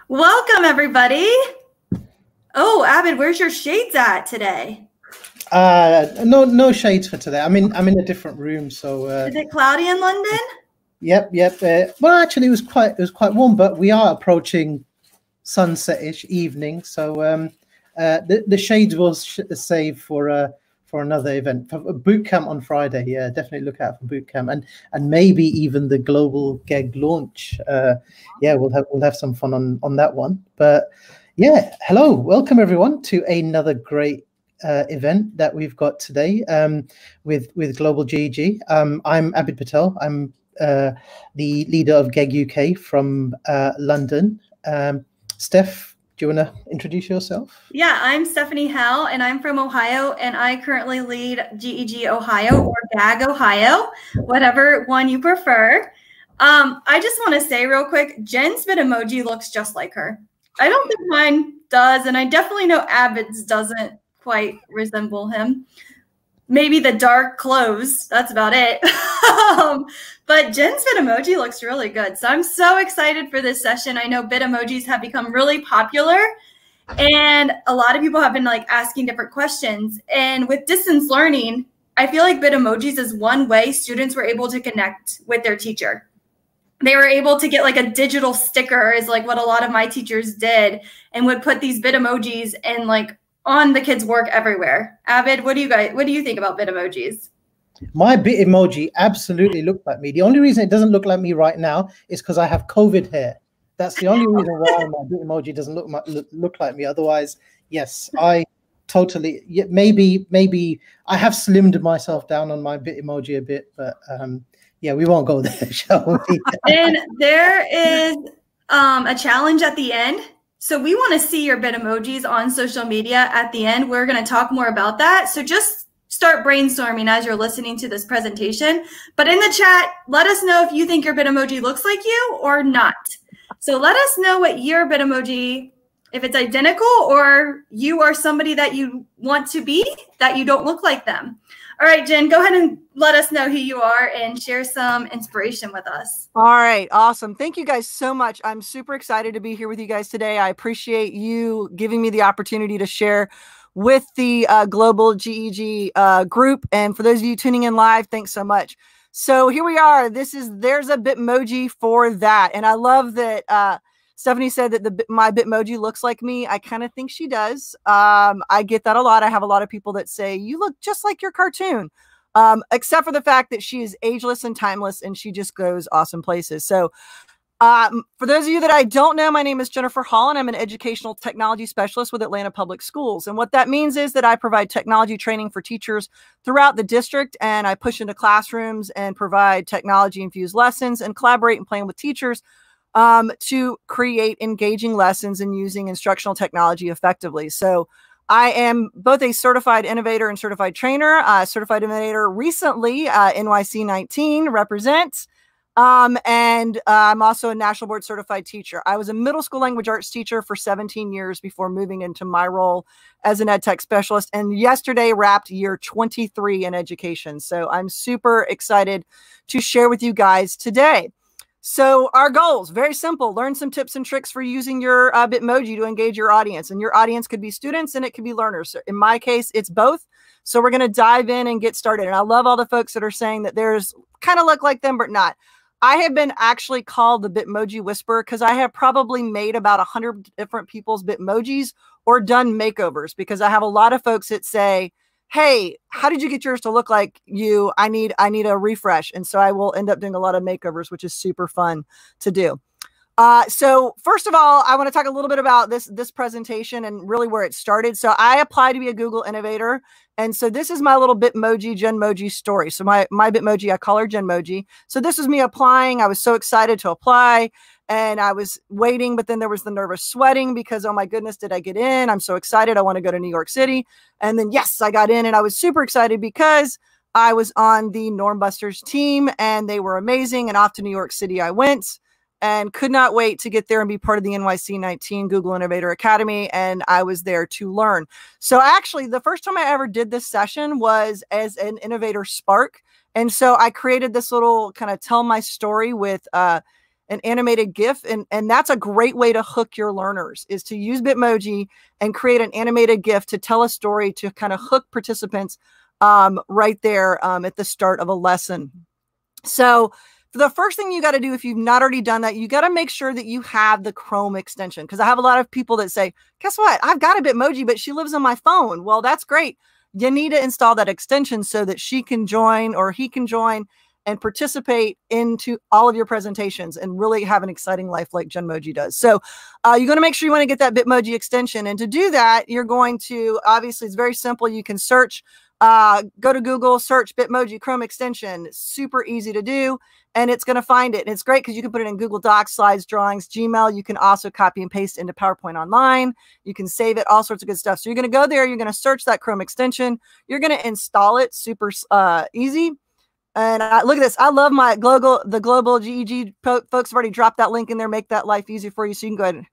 Welcome, everybody. Oh, Abid, where's your shades at today? No shades for today. I'm in a different room, so. Is it cloudy in London? Yep. Well, actually, it was quite warm, but we are approaching sunset-ish evening, so the shades will save for another event, for a boot camp on Friday. Yeah, definitely look out for boot camp and maybe even the global GEG launch. Yeah, we'll have some fun on that one. But yeah, hello, welcome everyone to another great event that we've got today with Global GEG. I'm Abid Patel. I'm the leader of GEG UK from London. Steph, do you want to introduce yourself? Yeah, I'm Stephanie Howe, and I'm from Ohio, and I currently lead GEG Ohio or GAG Ohio, whatever one you prefer. I just want to say real quick, Jen's Bitmoji looks just like her. I don't think mine does, and I definitely know Abid's doesn't quite resemble him. Maybe the dark clothes, that's about it. But Jen's Bitmoji looks really good. So I'm so excited for this session. I know Bitmojis have become really popular, and a lot of people have been like asking different questions. And with distance learning, I feel like Bitmojis is one way students were able to connect with their teacher. They were able to get like a digital sticker, is like what a lot of my teachers did, and would put these Bitmojis and like on the kids' work everywhere. Abid, what do you think about Bitmojis? My Bitmoji absolutely looks like me. The only reason it doesn't look like me right now is because I have COVID hair. That's the only reason why my Bitmoji doesn't look like me. Otherwise, yes, I totally. Yeah, maybe I have slimmed myself down on my Bitmoji a bit, but yeah, we won't go there, shall we? And there is a challenge at the end. So we want to see your Bitmojis on social media at the end. We're going to talk more about that. So just start brainstorming as you're listening to this presentation. But in the chat, let us know if you think your Bitmoji looks like you or not. So let us know what your Bitmoji, if it's identical or you are somebody that you want to be, that you don't look like them. All right, Jen, go ahead and let us know who you are and share some inspiration with us. All right, awesome. Thank you guys so much. I'm super excited to be here with you guys today. I appreciate you giving me the opportunity to share with the Global GEG group. And for those of you tuning in live, thanks so much. So here we are. There's a Bitmoji for that. And I love that Stephanie said that my Bitmoji looks like me. I kind of think she does. I get that a lot. I have a lot of people that say, you look just like your cartoon, except for the fact that she is ageless and timeless and she just goes awesome places. So for those of you that I don't know, my name is Jennifer Hall, and I'm an educational technology specialist with Atlanta Public Schools. And what that means is that I provide technology training for teachers throughout the district, and I push into classrooms and provide technology-infused lessons and collaborate and plan with teachers to create engaging lessons and using instructional technology effectively. So I am both a certified innovator and certified trainer. Certified innovator recently, NYC 19 represent. And I'm also a national board certified teacher. I was a middle school language arts teacher for 17 years before moving into my role as an ed tech specialist. And yesterday wrapped year 23 in education. So I'm super excited to share with you guys today. So our goals, very simple. Learn some tips and tricks for using your Bitmoji to engage your audience. And your audience could be students and it could be learners. So in my case, it's both. So we're going to dive in and get started. And I love all the folks that are saying that there's kind of look like them, but not. I have been actually called the Bitmoji Whisperer because I have probably made about 100 different people's Bitmojis or done makeovers, because I have a lot of folks that say, hey, how did you get yours to look like you? I need a refresh. And so I will end up doing a lot of makeovers, which is super fun to do. So first of all, I want to talk a little bit about this presentation and really where it started. So I applied to be a Google innovator. And so this is my little Bitmoji, Genmoji story. So my Bitmoji, I call her Genmoji. So this was me applying. I was so excited to apply and I was waiting, but then there was the nervous sweating because, oh my goodness, did I get in? I'm so excited. I want to go to New York City. And then, yes, I got in and I was super excited because I was on the Normbusters team and they were amazing. And off to New York City I went. And could not wait to get there and be part of the NYC 19 Google Innovator Academy. And I was there to learn. So actually, the first time I ever did this session was as an Innovator Spark. And so I created this little kind of tell my story with an animated GIF. And that's a great way to hook your learners, is to use Bitmoji and create an animated GIF to tell a story, to kind of hook participants right there at the start of a lesson. So the first thing you got to do, if you've not already done that, you got to make sure that you have the Chrome extension. Because I have a lot of people that say, guess what? I've got a Bitmoji, but she lives on my phone. Well, that's great. You need to install that extension so that she can join, or he can join and participate into all of your presentations and really have an exciting life like Genmoji does. So you're going to make sure you want to get that Bitmoji extension. And to do that, you're going to, obviously, it's very simple. You can search, go to Google, search Bitmoji Chrome extension. Super easy to do. And it's going to find it. And it's great because you can put it in Google Docs, Slides, Drawings, Gmail. You can also copy and paste into PowerPoint Online. You can save it, all sorts of good stuff. So you're going to go there. You're going to search that Chrome extension. You're going to install it. Super easy. And look at this. I love the global GEG folks have already dropped that link in there. Make that life easy for you. So you can go ahead and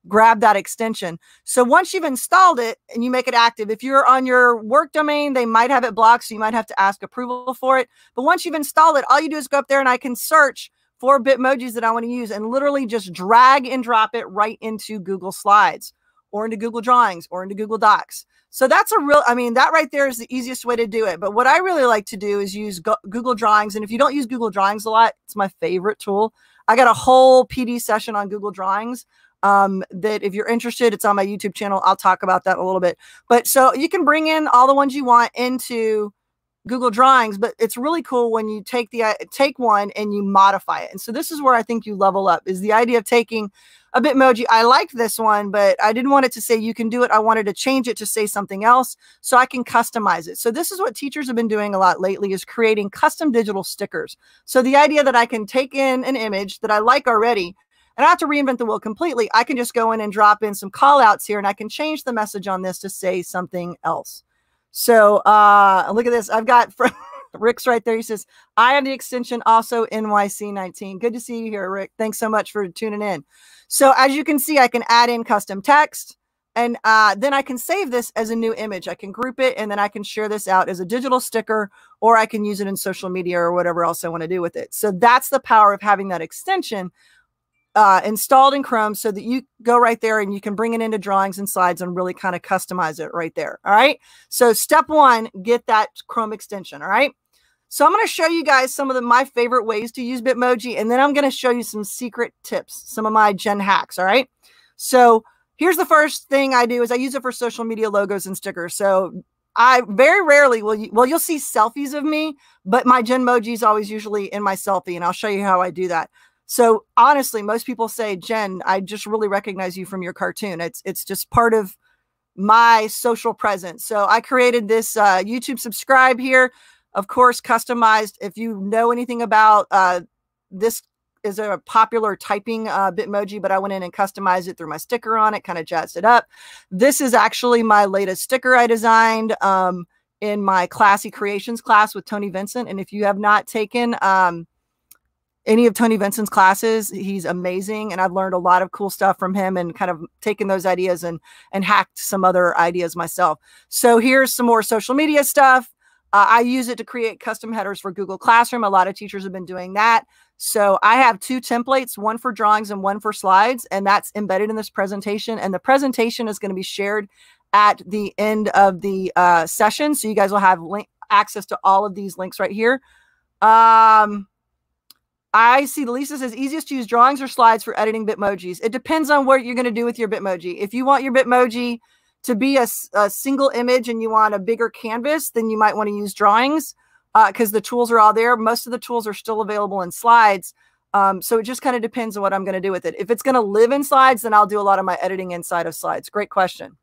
grab that extension. So once you've installed it and you make it active, if you're on your work domain, they might have it blocked. So you might have to ask approval for it. But once you've installed it, all you do is go up there and I can search for Bitmojis that I want to use and literally just drag and drop it right into Google Slides or into Google Drawings or into Google Docs. So that's that right there is the easiest way to do it. But what I really like to do is use Google Drawings. And if you don't use Google Drawings a lot, it's my favorite tool. I got a whole PD session on Google Drawings that if you're interested, it's on my YouTube channel. I'll talk about that a little bit. But so you can bring in all the ones you want into Google Drawings, but it's really cool when you take one and you modify it. And so this is where I think you level up, is the idea of taking a Bitmoji. I like this one, but I didn't want it to say you can do it. I wanted to change it to say something else so I can customize it. So this is what teachers have been doing a lot lately, is creating custom digital stickers. So the idea that I can take in an image that I like already, and I have to reinvent the wheel completely. I can just go in and drop in some call outs here, and I can change the message on this to say something else. So look at this. I've got Rick's right there. He says, I have the extension also NYC19. Good to see you here, Rick. Thanks so much for tuning in. So as you can see, I can add in custom text, and then I can save this as a new image. I can group it, and then I can share this out as a digital sticker, or I can use it in social media or whatever else I want to do with it. So that's the power of having that extension installed in Chrome, so that you go right there and you can bring it into Drawings and Slides and really kind of customize it right there. All right. So step one, get that Chrome extension. All right. So I'm going to show you guys some of my favorite ways to use Bitmoji, and then I'm going to show you some secret tips, some of my Gen hacks. All right. So here's the first thing I do is I use it for social media logos and stickers. So I very rarely you'll see selfies of me, but my Genmoji is always usually in my selfie, and I'll show you how I do that. So honestly, most people say, Jen, I just really recognize you from your cartoon. It's just part of my social presence. So I created this YouTube subscribe here, of course, customized. If you know anything about this is a popular typing Bitmoji, but I went in and customized it, threw my sticker on it, kind of jazzed it up. This is actually my latest sticker I designed in my Classy Creations class with Tony Vincent. And if you have not taken any of Tony Vincent's classes, he's amazing. And I've learned a lot of cool stuff from him and kind of taken those ideas and hacked some other ideas myself. So here's some more social media stuff. I use it to create custom headers for Google Classroom. A lot of teachers have been doing that. So I have two templates, one for Drawings and one for Slides, and that's embedded in this presentation. And the presentation is going to be shared at the end of the session. So you guys will have access to all of these links right here. I see Lisa says, easiest to use Drawings or Slides for editing Bitmojis. It depends on what you're going to do with your Bitmoji. If you want your Bitmoji to be a single image and you want a bigger canvas, then you might want to use Drawings because the tools are all there. Most of the tools are still available in Slides. So it just kind of depends on what I'm going to do with it. If it's going to live in Slides, then I'll do a lot of my editing inside of Slides. Great question.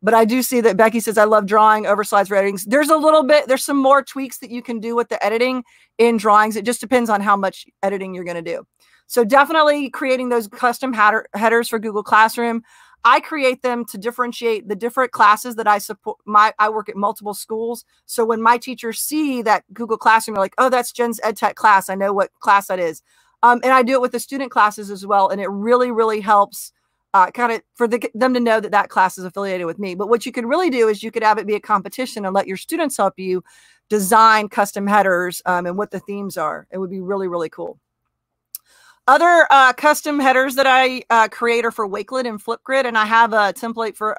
But I do see that Becky says, I love drawing over Slides for editing. There's some more tweaks that you can do with the editing in Drawings. It just depends on how much editing you're going to do. So definitely creating those custom headers for Google Classroom. I create them to differentiate the different classes that I support. I work at multiple schools. So when my teachers see that Google Classroom, they're like, oh, that's Jen's EdTech class. I know what class that is. And I do it with the student classes as well. And it really, really helps kind of for them to know that that class is affiliated with me. But what you could really do is you could have it be a competition and let your students help you design custom headers and what the themes are. It would be really, really cool. Other custom headers that I create are for Wakelet and Flipgrid, and I have a template for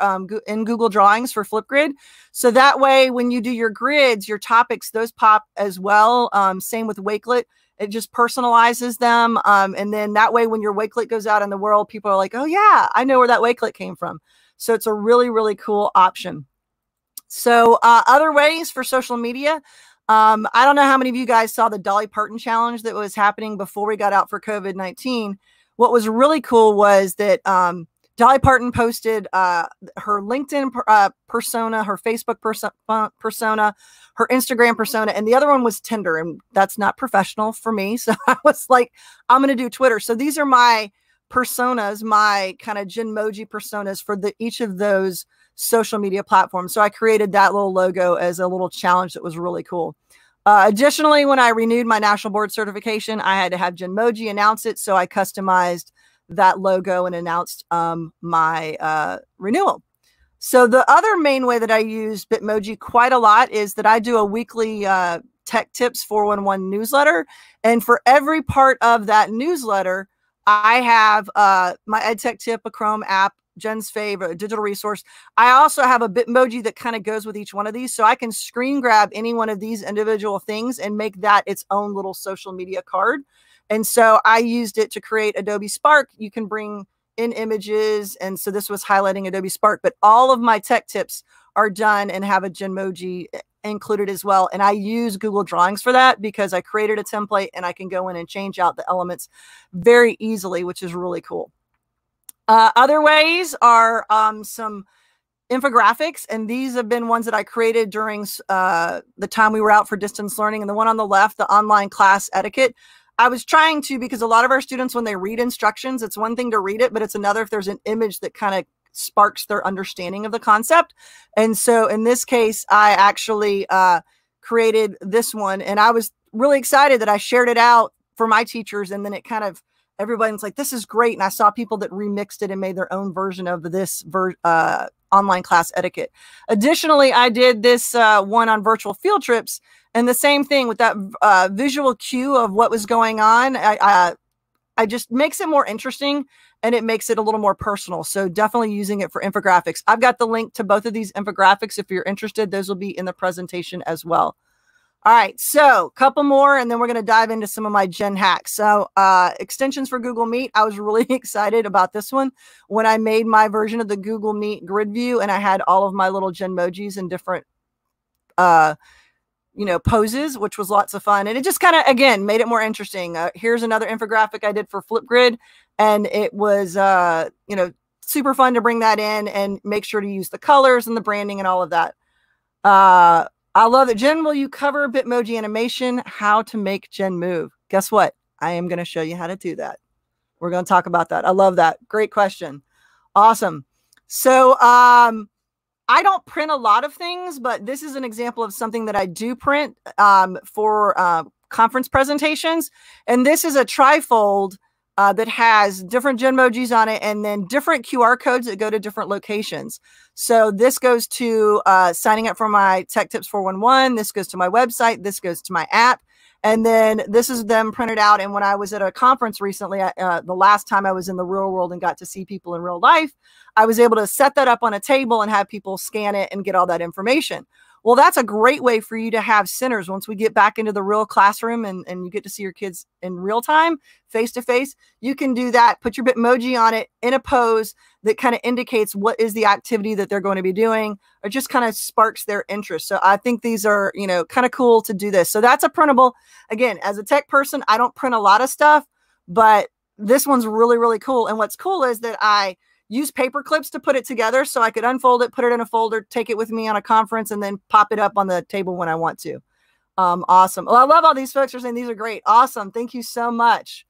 in Google Drawings for Flipgrid. So that way, when you do your grids, your topics, those pop as well. Same with Wakelet. It just personalizes them. And then that way, when your Wakelet goes out in the world, people are like, oh yeah, I know where that Wakelet came from. So it's a really, really cool option. So other ways for social media. I don't know how many of you guys saw the Dolly Parton challenge that was happening before we got out for COVID-19. What was really cool was that Dolly Parton posted her LinkedIn persona, her Facebook persona, her Instagram persona, and the other one was Tinder. And that's not professional for me. So I was like, I'm going to do Twitter. So these are my personas, my kind of Bitmoji personas for each of those social media platforms. So I created that little logo as a little challenge that was really cool. Additionally, when I renewed my national board certification, I had to have Bitmoji announce it. So I customized that logo and announced my renewal. So the other main way that I use Bitmoji quite a lot is that I do a weekly Tech Tips 411 newsletter. And for every part of that newsletter, I have my EdTech tip, a Chrome app, Jen's favorite, a digital resource. I also have a Bitmoji that kind of goes with each one of these. So I can screen grab any one of these individual things and make that its own little social media card. And so I used it to create Adobe Spark. You can bring in images. And so this was highlighting Adobe Spark, but all of my tech tips are done and have a Bitmoji included as well. And I use Google Drawings for that because I created a template and I can go in and change out the elements very easily, which is really cool. Other ways are some infographics, and these have been ones that I created during the time we were out for distance learning. And the one on the left, the online class etiquette, I was trying to, because a lot of our students, when they read instructions, it's one thing to read it, but it's another if there's an image that kind of sparks their understanding of the concept. And so in this case, I actually created this one, and I was really excited that I shared it out for my teachers. And then it kind of, everybody's like, this is great. And I saw people that remixed it and made their own version of this online class etiquette. Additionally, I did this one on virtual field trips, and the same thing with that visual cue of what was going on. I just makes it more interesting, and it makes it a little more personal. So definitely using it for infographics. I've got the link to both of these infographics. If you're interested, those will be in the presentation as well. All right, so a couple more, and then we're going to dive into some of my Gen hacks. So extensions for Google Meet. I was really excited about this one when I made my version of the Google Meet grid view, and I had all of my little Bitmojis in different, poses, which was lots of fun. And it just kind of, again, made it more interesting. Here's another infographic I did for Flipgrid, and it was, super fun to bring that in and make sure to use the colors and the branding and all of that. I love it. Jen, will you cover Bitmoji animation, how to make Jen move? Guess what? I am going to show you how to do that. We're going to talk about that. I love that. Great question. Awesome. So I don't print a lot of things, but this is an example of something that I do print for conference presentations. And this is a trifold that has different Bitmojis on it and then different QR codes that go to different locations. So this goes to signing up for my Tech Tips 411. This goes to my website. This goes to my app. And then this is them printed out. And when I was at a conference recently, the last time I was in the real world and got to see people in real life, I was able to set that up on a table and have people scan it and get all that information. Well, that's a great way for you to have centers once we get back into the real classroom and you get to see your kids in real time, face to face. You can do that. Put your Bitmoji on it in a pose that kind of indicates what is the activity that they're going to be doing, or just kind of sparks their interest. So I think these are, kind of cool to do this. So that's a printable. Again, as a tech person, I don't print a lot of stuff, but this one's really, really cool. And what's cool is that I use paper clips to put it together so I could unfold it, put it in a folder, take it with me on a conference, and then pop it up on the table when I want to. Awesome. Well, I love all these folks are saying these are great. Awesome. Thank you so much.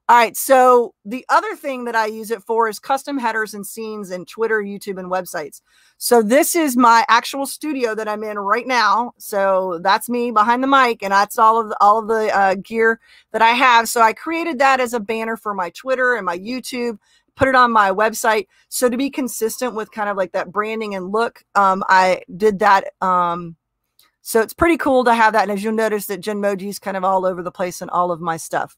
All right. So the other thing that I use it for is custom headers and scenes in Twitter, YouTube, and websites. So this is my actual studio that I'm in right now. So that's me behind the mic, and that's all of the gear that I have. So I created that as a banner for my Twitter and my YouTube, put it on my website. So to be consistent with kind of like that branding and look, I did that. So it's pretty cool to have that. And as you'll notice that Bitmoji is kind of all over the place in all of my stuff.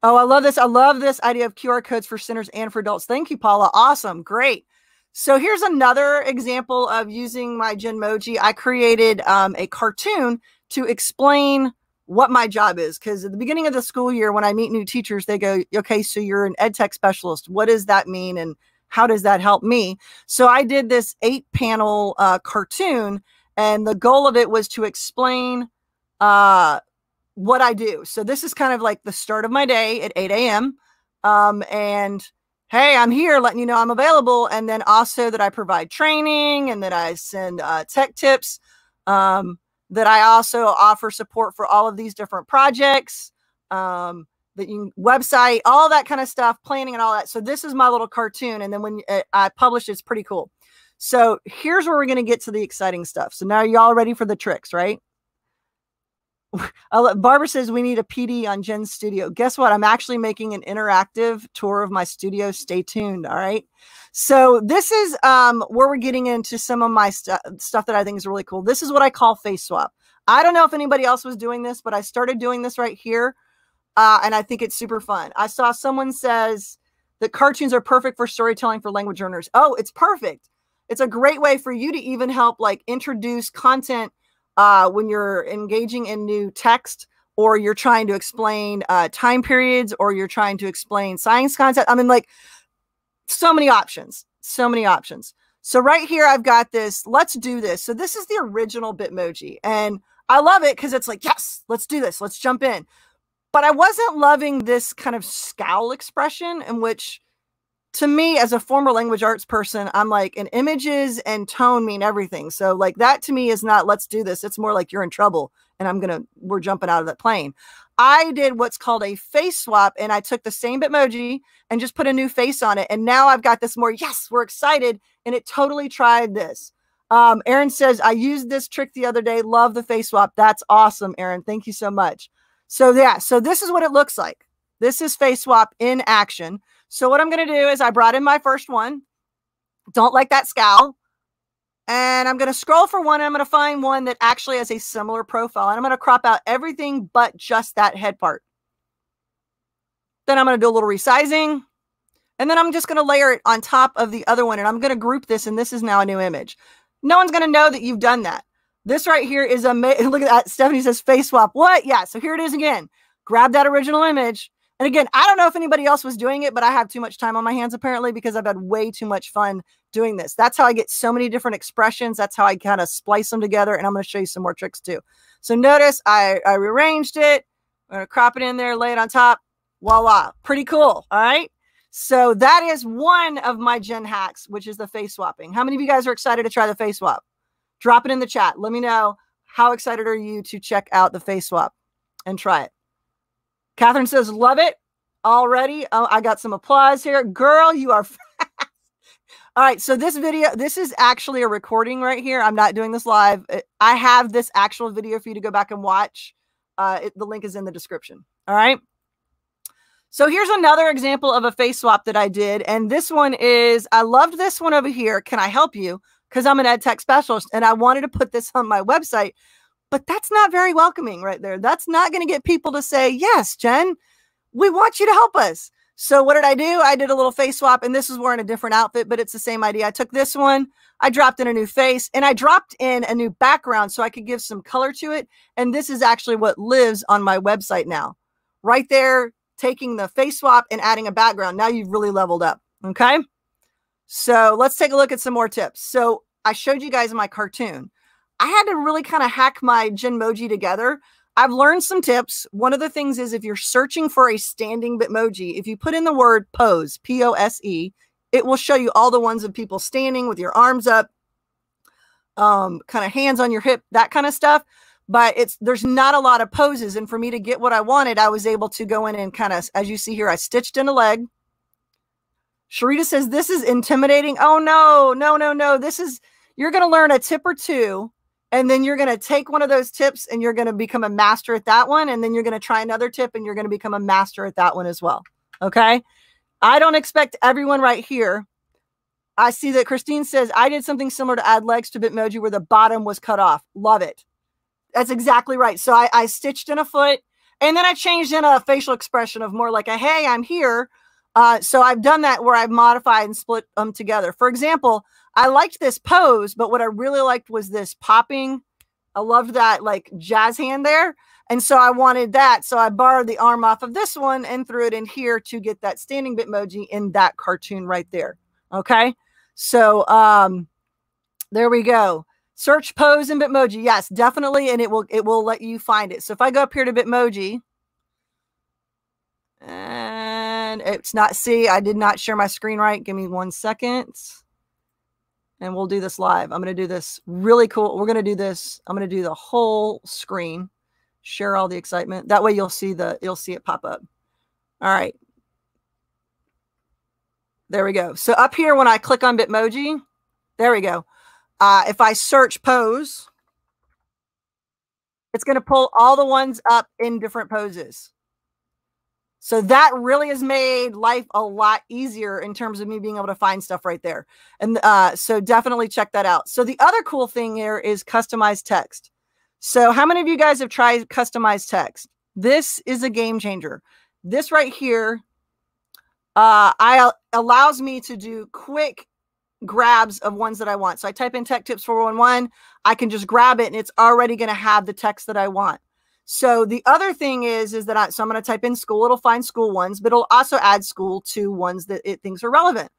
Oh, I love this. I love this idea of QR codes for sinners and for adults. Thank you, Paula. Awesome. Great. So here's another example of using my Genmoji. I created a cartoon to explain what my job is. Because at the beginning of the school year, when I meet new teachers, they go, okay, so you're an ed tech specialist. What does that mean? And how does that help me? So I did this 8-panel cartoon, and the goal of it was to explain what I do. So this is kind of like the start of my day at 8 a.m. And hey, I'm here letting you know I'm available. And then also that I provide training and that I send tech tips, that I also offer support for all of these different projects, that you website, all that kind of stuff, planning and all that. So this is my little cartoon. And then when I publish, it's pretty cool. So here's where we're going to get to the exciting stuff. So now y'all ready for the tricks, right? Barbara says we need a PD on Jen's studio. Guess what? I'm actually making an interactive tour of my studio. Stay tuned. All right. So this is where we're getting into some of my stuff that I think is really cool. This is what I call face swap. I don't know if anybody else was doing this, but I started doing this right here. And I think it's super fun. I saw someone says that cartoons are perfect for storytelling for language learners. Oh, it's perfect. It's a great way for you to even help like introduce content when you're engaging in new text, or you're trying to explain time periods, or you're trying to explain science concept. I mean, like, so many options, so many options. So right here, I've got this, let's do this. So this is the original Bitmoji, and I love it because it's like, yes, let's do this. Let's jump in. But I wasn't loving this kind of scowl expression, in which, to me, as a former language arts person, I'm like, and images and tone mean everything. So like that to me is not, let's do this. It's more like you're in trouble and we're jumping out of that plane. I did what's called a face swap, and I took the same Bitmoji and just put a new face on it. And now I've got this more, yes, we're excited. And it totally tried this. Aaron says, I used this trick the other day. Love the face swap. That's awesome, Aaron. Thank you so much. So yeah, so this is what it looks like. This is face swap in action. So what I'm going to do is I brought in my first one. Don't like that scowl. And I'm going to scroll for one. And I'm going to find one that actually has a similar profile. And I'm going to crop out everything but just that head part. Then I'm going to do a little resizing. And then I'm just going to layer it on top of the other one. And I'm going to group this. And this is now a new image. No one's going to know that you've done that. This right here is amazing. Look at that. Stephanie says face swap. What? Yeah. So here it is again. Grab that original image. And again, I don't know if anybody else was doing it, but I have too much time on my hands apparently, because I've had way too much fun doing this. That's how I get so many different expressions. That's how I kind of splice them together. And I'm going to show you some more tricks too. So notice I rearranged it. I'm going to crop it in there, lay it on top. Voila. Pretty cool. All right. So that is one of my Gen hacks, which is the face swapping. How many of you guys are excited to try the face swap? Drop it in the chat. Let me know, how excited are you to check out the face swap and try it. Catherine says, love it already. Oh, I got some applause here. Girl, you are fast. All right. So this video, this is actually a recording right here. I'm not doing this live. I have this actual video for you to go back and watch. The link is in the description. All right. So here's another example of a face swap that I did. And this one is, I loved this one over here. Can I help you? Because I'm an ed tech specialist and I wanted to put this on my website. But that's not very welcoming right there. That's not going to get people to say, yes, Jen, we want you to help us. So what did I do? I did a little face swap, and this is wearing a different outfit, but it's the same idea. I took this one, I dropped in a new face, and I dropped in a new background so I could give some color to it. And this is actually what lives on my website now. Right there, taking the face swap and adding a background. Now you've really leveled up. Okay. So let's take a look at some more tips. So I showed you guys my cartoon. I had to really kind of hack my Genmoji together. I've learned some tips. One of the things is, if you're searching for a standing Bitmoji, if you put in the word pose, P-O-S-E, it will show you all the ones of people standing with your arms up, kind of hands on your hip, that kind of stuff. But there's not a lot of poses. And for me to get what I wanted, I was able to go in and kind of, as you see here, I stitched in a leg. Sharita says, this is intimidating. Oh, no, no, no, no. You're going to learn a tip or two. And then you're going to take one of those tips and you're going to become a master at that one. And then you're going to try another tip and you're going to become a master at that one as well. Okay. I don't expect everyone right here. I see that Christine says, I did something similar to add legs to Bitmoji where the bottom was cut off. Love it. That's exactly right. So I stitched in a foot And then I changed in a facial expression of more like a, hey, I'm here. So I've done that where I've modified and split them together. For example, I liked this pose, but what I really liked was this popping. I loved that like jazz hand there. And so I wanted that. So I borrowed the arm off of this one and threw it in here to get that standing Bitmoji in that cartoon right there. Okay. So there we go. Search pose in Bitmoji. Yes, definitely. And it will let you find it. So if I go up here to Bitmoji, and it's not, see, I did not share my screen right. Give me 1 second. And we'll do this live. I'm going to do this really cool. We're going to do this. I'm going to do the whole screen, share all the excitement. That way you'll see it pop up. All right. There we go. So up here, when I click on Bitmoji, there we go. If I search pose, it's going to pull all the ones up in different poses. So that really has made life a lot easier in terms of me being able to find stuff right there. And so definitely check that out. So the other cool thing here is customized text. So how many of you guys have tried customized text? This is a game changer. This right here allows me to do quick grabs of ones that I want. So I type in tech tips 411. I can just grab it and it's already going to have the text that I want. So the other thing is that so I'm going to type in school. It'll find school ones, but it'll also add school to ones that it thinks are relevant.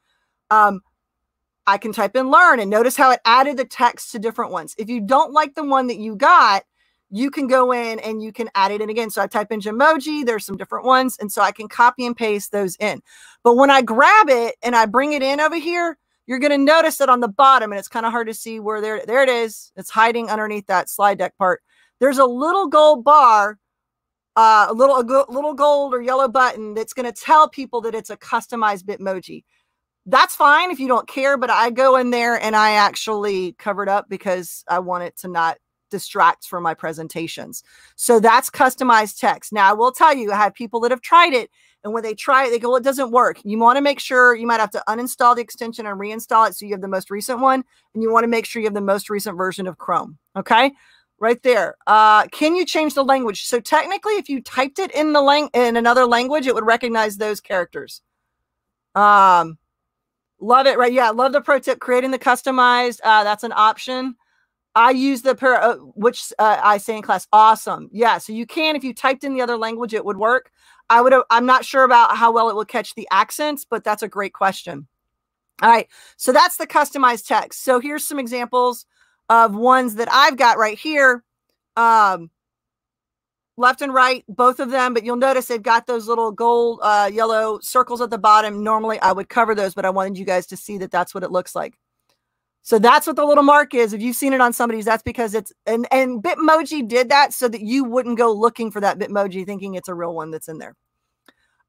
I can type in learn and notice how it added the text to different ones. If you don't like the one that you got, you can go in and you can add it in again. So I type in Bitmoji, there's some different ones. And so I can copy and paste those in. But when I grab it and I bring it in over here, you're going to notice that on the bottom, and it's kind of hard to see where there it is. It's hiding underneath that slide deck part. There's a little gold bar, a little gold or yellow button that's going to tell people that it's a customized Bitmoji. That's fine if you don't care, but I go in there and I actually cover it up because I want it to not distract from my presentations. So that's customized text. Now I will tell you, I have people that have tried it, and when they try it, they go, well, it doesn't work. You want to make sure you might have to uninstall the extension and reinstall it so you have the most recent one, and you want to make sure you have the most recent version of Chrome. Okay. Right there. Can you change the language? So technically, if you typed it in in another language, it would recognize those characters. Love it, right? Yeah, love the pro tip, creating the customized. That's an option. I use the which I say in class. Awesome. Yeah, so you can, if you typed in the other language, it would work. I'm not sure about how well it will catch the accents, but that's a great question. All right, so that's the customized text. So here's some examples of ones that I've got right here, left and right, both of them, but you'll notice they've got those little gold, yellow circles at the bottom. Normally I would cover those, but I wanted you guys to see that that's what it looks like. So that's what the little mark is. If you've seen it on somebody's, that's because it's, and Bitmoji did that so that you wouldn't go looking for that Bitmoji thinking it's a real one that's in there.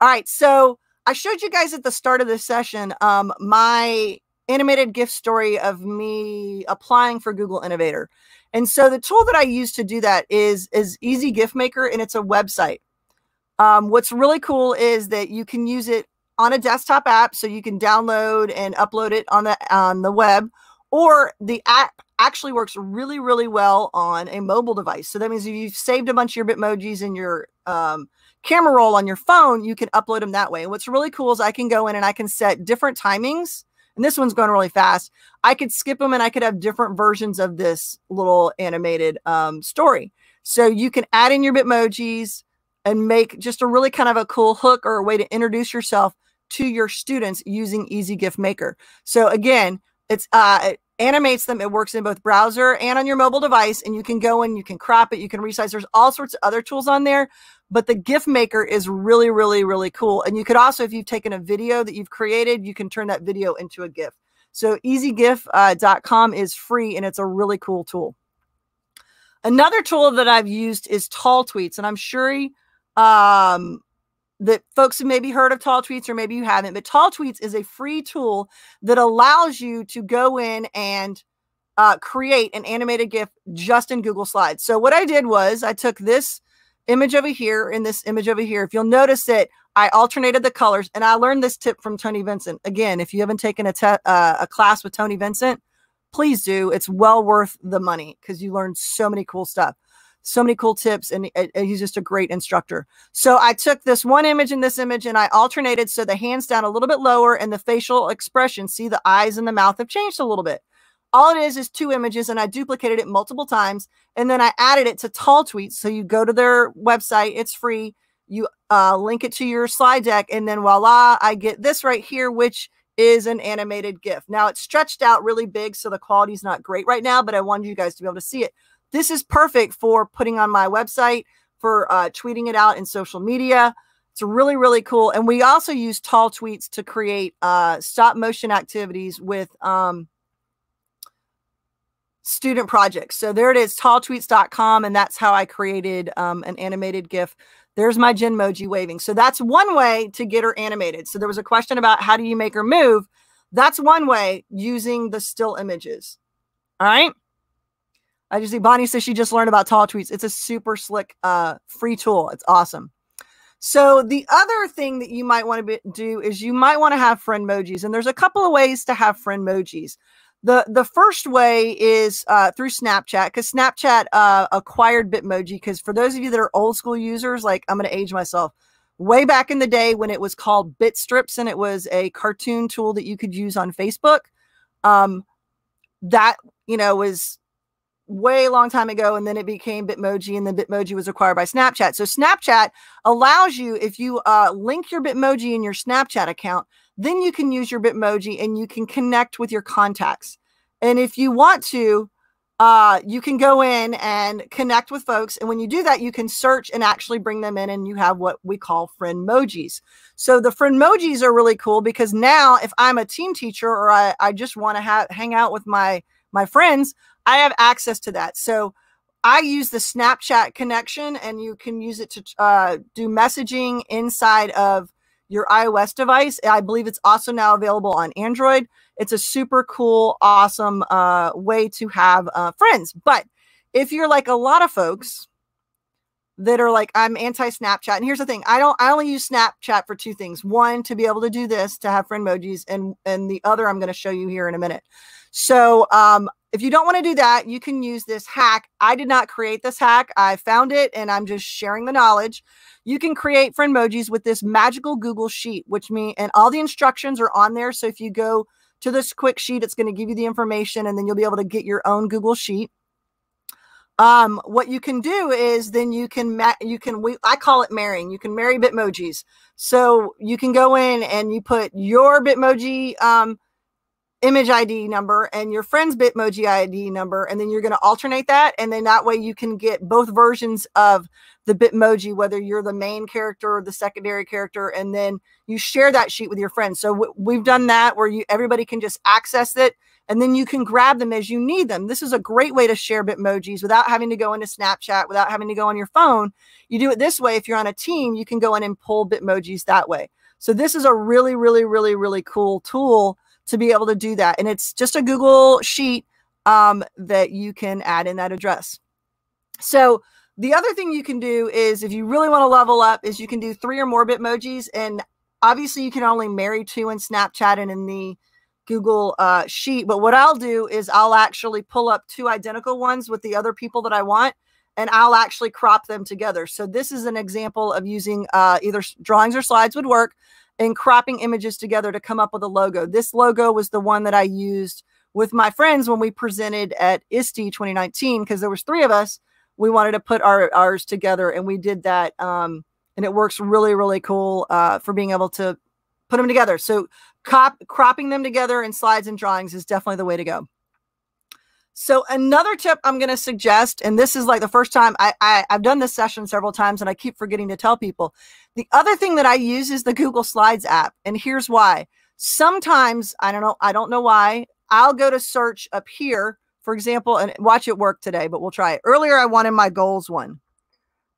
All right. So I showed you guys at the start of this session, my animated GIF story of me applying for Google Innovator. And so the tool that I use to do that is Easy GIF Maker, and it's a website. What's really cool is that you can use it on a desktop app, so you can download and upload it on the web, or the app actually works really, really well on a mobile device. So that means if you've saved a bunch of your Bitmojis in your camera roll on your phone, you can upload them that way. And what's really cool is I can go in and I can set different timings. And this one's going really fast. I could skip them and I could have different versions of this little animated story. So you can add in your Bitmojis and make just a really kind of a cool hook or a way to introduce yourself to your students using Easy GIF Maker. So again, it animates them. It works in both browser and on your mobile device, and you can go in, you can crop it, you can resize. There's all sorts of other tools on there, but the GIF Maker is really, really, really cool. And you could also, if you've taken a video that you've created, you can turn that video into a GIF. So easygif.com is free, and it's a really cool tool. Another tool that I've used is Tall Tweets, and I'm sure that folks have maybe heard of Tall Tweets, or maybe you haven't, but Tall Tweets is a free tool that allows you to go in and create an animated GIF just in Google Slides. So what I did was I took this image over here and this image over here. If you'll notice that I alternated the colors, and I learned this tip from Tony Vincent. Again, if you haven't taken a class with Tony Vincent, please do. It's well worth the money because you learn so many cool stuff. So many cool tips, and he's just a great instructor. So I took this one image and this image, and I alternated so the hands down a little bit lower and the facial expression, see the eyes and the mouth have changed a little bit. All it is 2 images, and I duplicated it multiple times, and then I added it to Tall Tweets. So you go to their website, it's free. You link it to your slide deck, and then voila, I get this right here, which is an animated GIF. Now it's stretched out really big, so the quality is not great right now, but I wanted you guys to be able to see it. This is perfect for putting on my website, for tweeting it out in social media. It's really, really cool. And we also use Tall Tweets to create stop motion activities with student projects. So there it is, talltweets.com. And that's how I created an animated GIF. There's my Bitmoji waving. So that's one way to get her animated. So there was a question about how do you make her move? That's one way, using the still images. All right. I just see Bonnie says she just learned about Tall Tweets. It's a super slick free tool. It's awesome. So the other thing that you might want to do is you might want to have friend emojis. And there's a couple of ways to have friend emojis. The first way is through Snapchat, because Snapchat acquired Bitmoji. Because for those of you that are old school users, like I'm going to age myself, way back in the day when it was called Bitstrips and it was a cartoon tool that you could use on Facebook, that, you know, was way long time ago, and then it became Bitmoji, and then Bitmoji was acquired by Snapchat. So Snapchat allows you, if you link your Bitmoji in your Snapchat account, then you can use your Bitmoji and you can connect with your contacts. And if you want to, you can go in and connect with folks. And when you do that, you can search and actually bring them in, and you have what we call friend emojis. So the friend emojis are really cool because now if I'm a team teacher or I just want to hang out with my friends, I have access to that. So I use the Snapchat connection, and you can use it to do messaging inside of your iOS device. I believe it's also now available on Android. It's a super cool, awesome way to have friends. But if you're like a lot of folks that are like, I'm anti-Snapchat. And here's the thing. I only use Snapchat for 2 things. One, to be able to do this, to have friend emojis. And the other I'm going to show you here in a minute. So if you don't want to do that, you can use this hack. I did not create this hack. I found it, and I'm just sharing the knowledge. You can create friend emojis with this magical Google Sheet, and all the instructions are on there. So if you go to this quick sheet, it's going to give you the information, and then you'll be able to get your own Google Sheet. What you can do is then I call it marrying. You can marry Bitmojis. So you can go in and you put your Bitmoji image ID number and your friend's Bitmoji ID number, and then you're going to alternate that. And then that way you can get both versions of the Bitmoji, whether you're the main character or the secondary character, and then you share that sheet with your friends. So we've done that where everybody can just access it, and then you can grab them as you need them. This is a great way to share Bitmojis without having to go into Snapchat, without having to go on your phone. You do it this way. If you're on a team, you can go in and pull Bitmojis that way. So this is a really, really, really, really cool tool to be able to do that. And it's just a Google Sheet that you can add in that address. So the other thing you can do is, if you really want to level up, is you can do 3 or more Bitmojis. And obviously you can only marry 2 in Snapchat and in the Google Sheet. But what I'll do is I'll actually pull up 2 identical ones with the other people that I want, and I'll actually crop them together. So this is an example of using either drawings or slides would work, and cropping images together to come up with a logo. This logo was the one that I used with my friends when we presented at ISTE 2019, because there was 3 of us. We wanted to put ours together, and we did that. And it works really, really cool for being able to put them together. So cropping them together in slides and drawings is definitely the way to go. So another tip I'm going to suggest, and this is like the first time I've done this session several times, and I keep forgetting to tell people. The other thing that I use is the Google Slides app. And here's why. Sometimes, I don't know why, I'll go to search up here, for example, and watch it work today, but we'll try it. Earlier, I wanted my goals one.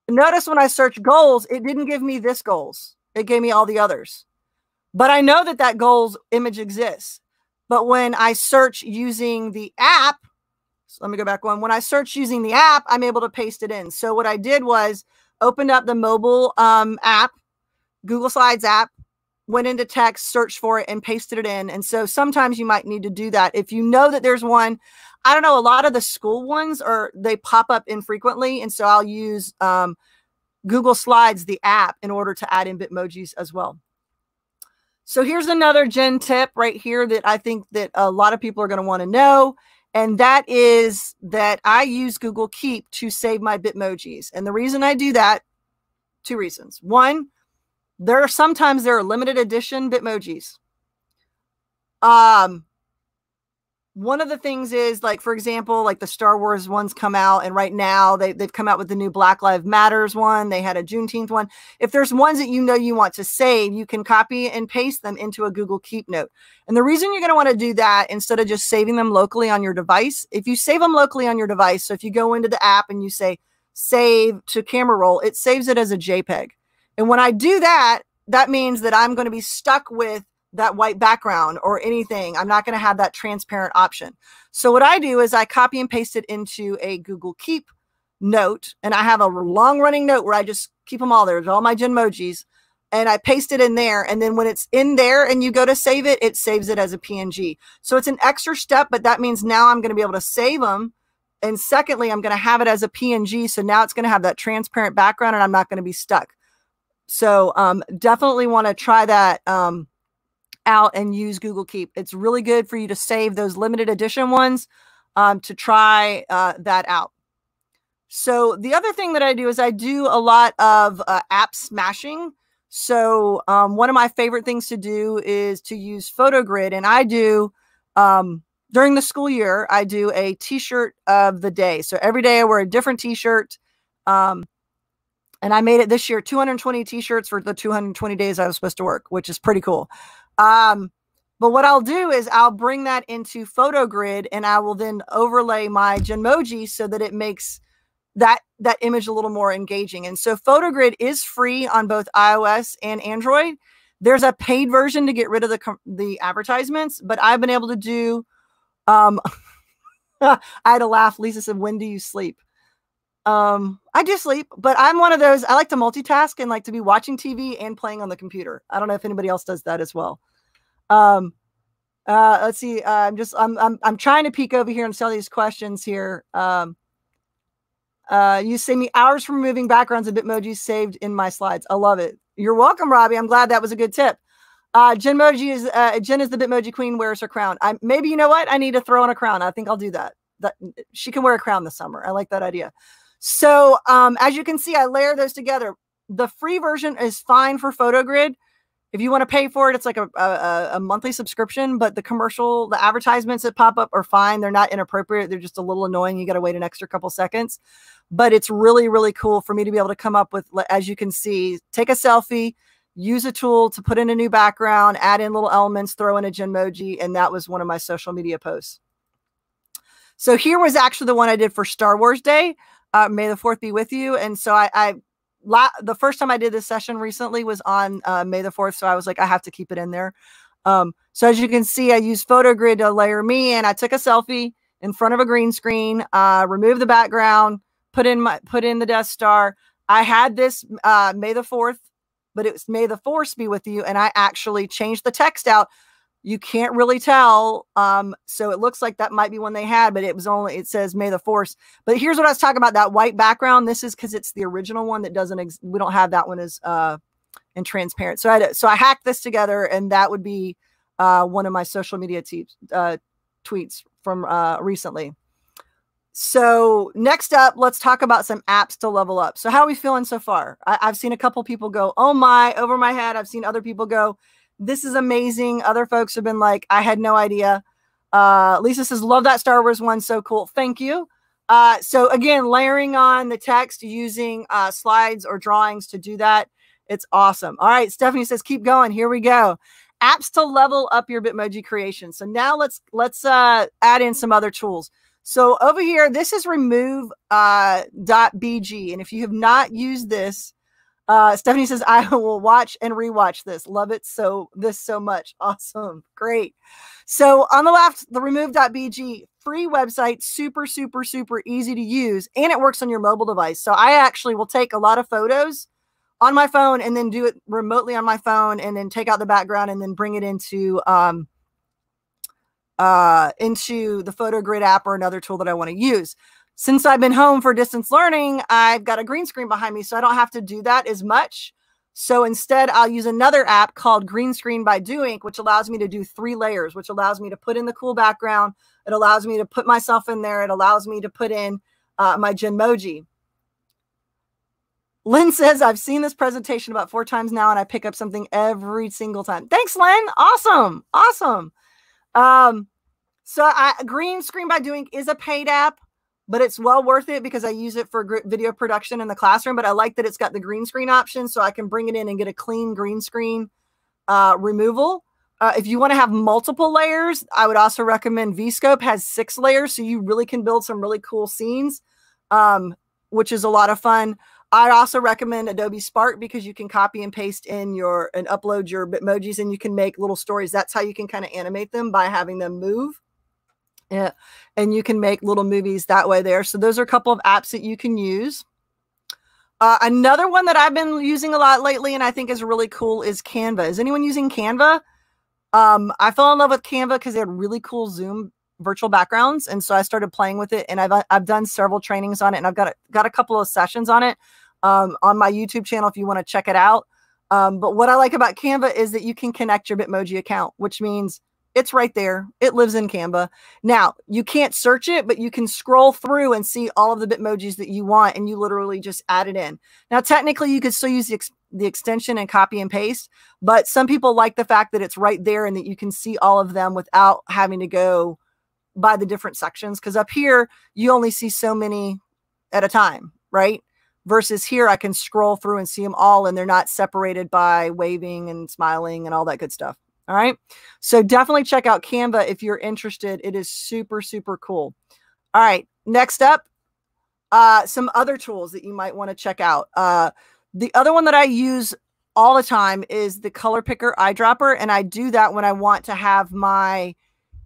Notice when I search goals, it didn't give me this goals. It gave me all the others. But I know that that goals image exists. But when I search using the app, so let me go back one. When I search using the app, I'm able to paste it in. So what I did was opened up the mobile app, Google Slides app, went into text, searched for it, and pasted it in. And so sometimes you might need to do that. If you know that there's one, I don't know, a lot of the school ones they pop up infrequently. And so I'll use Google Slides, the app, in order to add in Bitmojis as well. So here's another Jen tip right here that I think that a lot of people are going to want to know. And that is that I use Google Keep to save my Bitmojis. And the reason I do that, 2 reasons. One, sometimes there are limited edition Bitmojis. One of the things is, like, for example, like the Star Wars ones come out, and right now they've come out with the new Black Lives Matters one. They had a Juneteenth one. If there's ones that you know you want to save, you can copy and paste them into a Google Keep note. And the reason you're going to want to do that instead of just saving them locally on your device, if you save them locally on your device, so if you go into the app and you say save to camera roll, it saves it as a JPEG. And when I do that, that means that I'm going to be stuck with that white background or anything. I'm not going to have that transparent option. So what I do is I copy and paste it into a Google Keep note, and I have a long running note where I just keep them all there. There's all my Genmojis, and I paste it in there. And then when it's in there and you go to save it, it saves it as a PNG. So it's an extra step, but that means now I'm going to be able to save them. And secondly, I'm going to have it as a PNG. So now it's going to have that transparent background and I'm not going to be stuck. So definitely want to try that out and use Google Keep. It's really good for you to save those limited edition ones, to try that out. So the other thing that I do is I do a lot of app smashing. So one of my favorite things to do is to use PhotoGrid, and I do during the school year, I do a t-shirt of the day. So every day I wear a different t-shirt. And I made it this year, 220 t-shirts for the 220 days I was supposed to work, which is pretty cool. But what I'll do is I'll bring that into PhotoGrid, and I will then overlay my Genmoji so that it makes that image a little more engaging. And so PhotoGrid is free on both iOS and Android. There's a paid version to get rid of the advertisements, but I've been able to do, I had to laugh. Lisa said, when do you sleep? I do sleep, but I'm one of those, I like to multitask and like to be watching TV and playing on the computer. I don't know if anybody else does that as well. Let's see. I'm trying to peek over here and see all these questions here. You save me hours from removing backgrounds and Bitmoji saved in my slides. I love it. You're welcome, Robbie. I'm glad that was a good tip. Jen is the Bitmoji queen, wears her crown. Maybe, you know what? I need to throw on a crown. I think I'll do that. She can wear a crown this summer. I like that idea. So as you can see, I layer those together. The free version is fine for PhotoGrid. If you want to pay for it, it's like a monthly subscription, but the advertisements that pop up are fine. They're not inappropriate. They're just a little annoying. You got to wait an extra couple seconds, but it's really, really cool for me to be able to come up with, as you can see, take a selfie, use a tool to put in a new background, add in little elements, throw in a Genmoji. And that was one of my social media posts. So here was actually the one I did for Star Wars Day. May the 4th be with you. And so the first time I did this session recently was on May the 4th. So I was like, I have to keep it in there. So as you can see, I used PhotoGrid to layer me in. I took a selfie in front of a green screen, removed the background, put in the Death Star. I had this May the 4th, but it was May the Force be with you. And I actually changed the text out. You can't really tell. So it looks like that might be one they had, but it says May the Force. But here's what I was talking about, that white background. This is because it's the original one that we don't have that one as in transparent. So I hacked this together, and that would be one of my social media tweets from recently. So next up, let's talk about some apps to level up. So how are we feeling so far? I've seen a couple people go, oh my, over my head. I've seen other people go, this is amazing. Other folks have been like, I had no idea. Lisa says, love that Star Wars one. So cool. Thank you. So again, layering on the text using slides or drawings to do that. It's awesome. All right. Stephanie says, keep going. Here we go. Apps to level up your Bitmoji creation. So now let's add in some other tools. So over here, this is remove.bg. And if you have not used this, Stephanie says, I will watch and rewatch this. Love it so much. Awesome. Great. So on the left, the remove.bg, free website, super, super, super easy to use. And it works on your mobile device. So I actually will take a lot of photos on my phone and then do it remotely on my phone and then take out the background and then bring it into the Photo Grid app or another tool that I want to use. Since I've been home for distance learning, I've got a green screen behind me, so I don't have to do that as much. So instead, I'll use another app called Green Screen by Doink, which allows me to do 3 layers, which allows me to put in the cool background. It allows me to put myself in there. It allows me to put in my Bitmoji. Lynn says, I've seen this presentation about 4 times now, and I pick up something every single time. Thanks, Lynn. Awesome. Awesome. Green Screen by Doink is a paid app, but it's well worth it because I use it for video production in the classroom. But I like that it's got the green screen option, so I can bring it in and get a clean green screen removal. If you want to have multiple layers, I would also recommend VScope. Has 6 layers, so you really can build some really cool scenes, which is a lot of fun. I'd also recommend Adobe Spark because you can copy and paste in and upload your Bitmojis, and you can make little stories. That's how you can kind of animate them, by having them move. Yeah. And you can make little movies that way there. So those are a couple of apps that you can use. Another one that I've been using a lot lately and I think is really cool is Canva. Is anyone using Canva? I fell in love with Canva because they had really cool Zoom virtual backgrounds. And so I started playing with it, and I've done several trainings on it, and I've got a couple of sessions on it on my YouTube channel if you want to check it out. But what I like about Canva is that you can connect your Bitmoji account, which means it's right there. It lives in Canva. Now, you can't search it, but you can scroll through and see all of the Bitmojis that you want, and you literally just add it in. Now, technically, you could still use the extension and copy and paste, but some people like the fact that it's right there and that you can see all of them without having to go by the different sections. Because up here, you only see so many at a time, right? Versus here, I can scroll through and see them all, and they're not separated by waving and smiling and all that good stuff. All right. So definitely check out Canva if you're interested. It is super, super cool. All right. Next up, some other tools that you might want to check out. The other one that I use all the time is the color picker Eyedropper. And I do that when I want to have my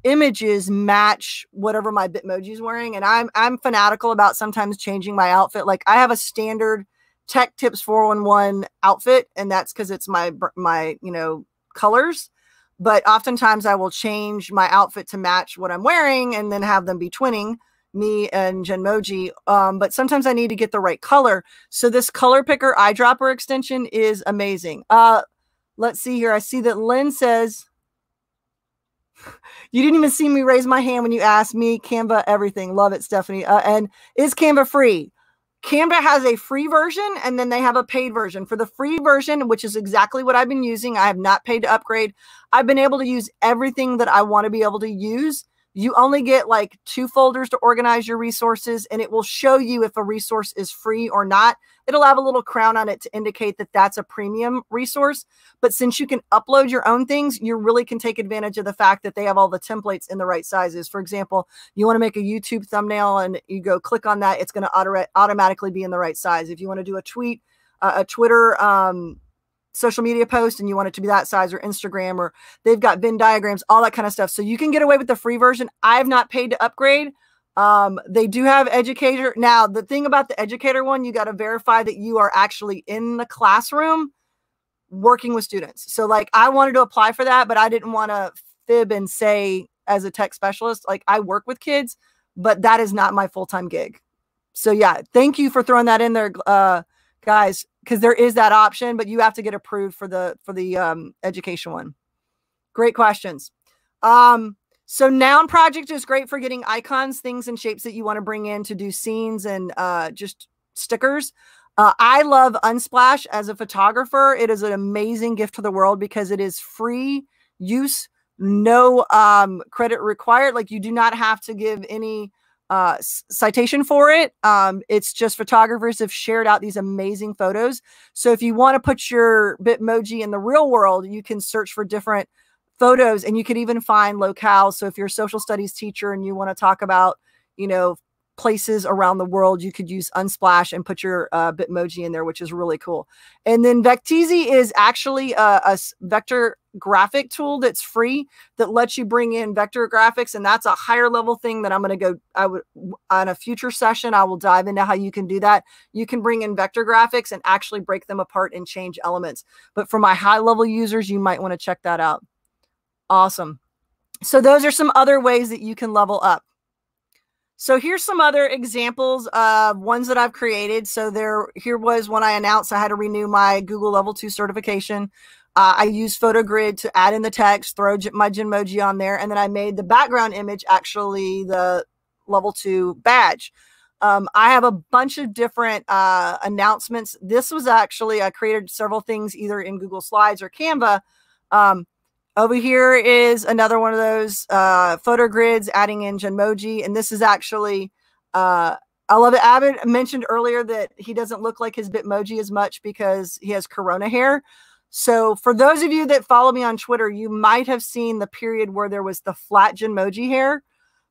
images match whatever my Bitmoji is wearing. And I'm fanatical about sometimes changing my outfit. Like I have a standard Tech Tips 411 outfit, and that's because it's my colors. But oftentimes I will change my outfit to match what I'm wearing and then have them be twinning, me and Bitmoji. But sometimes I need to get the right color. So this color picker Eyedropper extension is amazing. Let's see here. I see that Lynn says, you didn't even see me raise my hand when you asked me. Canva, everything. Love it, Stephanie. And is Canva free? Canva has a free version, and then they have a paid version. For the free version, which is exactly what I've been using, I have not paid to upgrade. I've been able to use everything that I want to be able to use. You only get like 2 folders to organize your resources, and it will show you if a resource is free or not. It'll have a little crown on it to indicate that that's a premium resource. But since you can upload your own things, you really can take advantage of the fact that they have all the templates in the right sizes. For example, you want to make a YouTube thumbnail and you go click on that, it's going to automatically be in the right size. If you want to do a tweet, a Twitter, social media post, and you want it to be that size, or Instagram, or they've got Venn diagrams, all that kind of stuff. So you can get away with the free version. I've not paid to upgrade. They do have educator. Now, the thing about the educator one, you got to verify that you are actually in the classroom working with students. So like I wanted to apply for that, but I didn't want to fib and say as a tech specialist, like I work with kids, but that is not my full-time gig. So yeah, thank you for throwing that in there, guys, because there is that option, but you have to get approved for the education one. Great questions. So Noun Project is great for getting icons, things and shapes that you want to bring in to do scenes and just stickers. I love Unsplash as a photographer. It is an amazing gift to the world because it is free use, no credit required. Like you do not have to give any citation for it. It's just photographers have shared out these amazing photos. So if you want to put your Bitmoji in the real world, you can search for different photos, and you could even find locales. So if you're a social studies teacher and you want to talk about, places around the world, you could use Unsplash and put your Bitmoji in there, which is really cool. And then Vecteezy is actually a vector graphic tool that's free that lets you bring in vector graphics. And that's a higher level thing that I'm going to go, on a future session, I will dive into how you can do that. You can bring in vector graphics and actually break them apart and change elements. But for my high level users, you might want to check that out. Awesome. So those are some other ways that you can level up. So here's some other examples of ones that I've created. So here was when I announced I had to renew my Google Level 2 certification. I used PhotoGrid to add in the text, throw my Bitmoji on there, and then I made the background image actually the Level 2 badge. I have a bunch of different announcements. This was actually, I created several things either in Google Slides or Canva. Over here is another one of those photo grids, adding in Bitmoji. And this is actually, I love it. Abbott mentioned earlier that he doesn't look like his Bitmoji as much because he has corona hair. So for those of you that follow me on Twitter, you might have seen the period where there was the flat Bitmoji hair,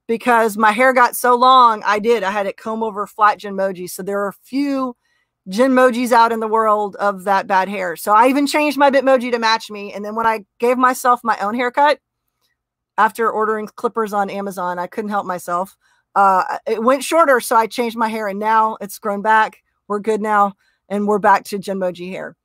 because my hair got so long. I had it comb over flat Bitmoji. So there are a few Bitmojis out in the world of that bad hair. So I even changed my Bitmoji to match me. And then when I gave myself my own haircut after ordering clippers on Amazon, I couldn't help myself. It went shorter. So I changed my hair and now it's grown back. We're good now. And we're back to Bitmoji hair.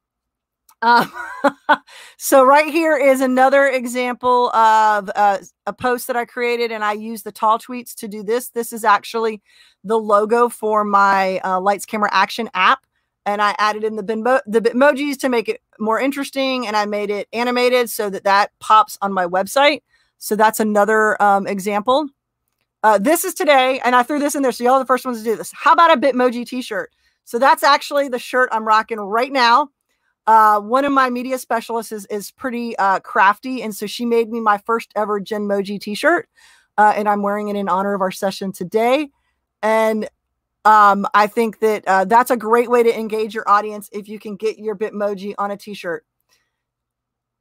So right here is another example of a post that I created, and I used the tall tweets to do this. This is actually the logo for my Lights Camera Action app. And I added in the Bitmojis to make it more interesting. And I made it animated so that pops on my website. So that's another example. This is today. And I threw this in there. So y'all are the first ones to do this. How about a Bitmoji t-shirt? So that's actually the shirt I'm rocking right now. One of my media specialists is pretty crafty. And so she made me my first ever Bitmoji t-shirt. And I'm wearing it in honor of our session today. And I think that that's a great way to engage your audience if you can get your Bitmoji on a t-shirt.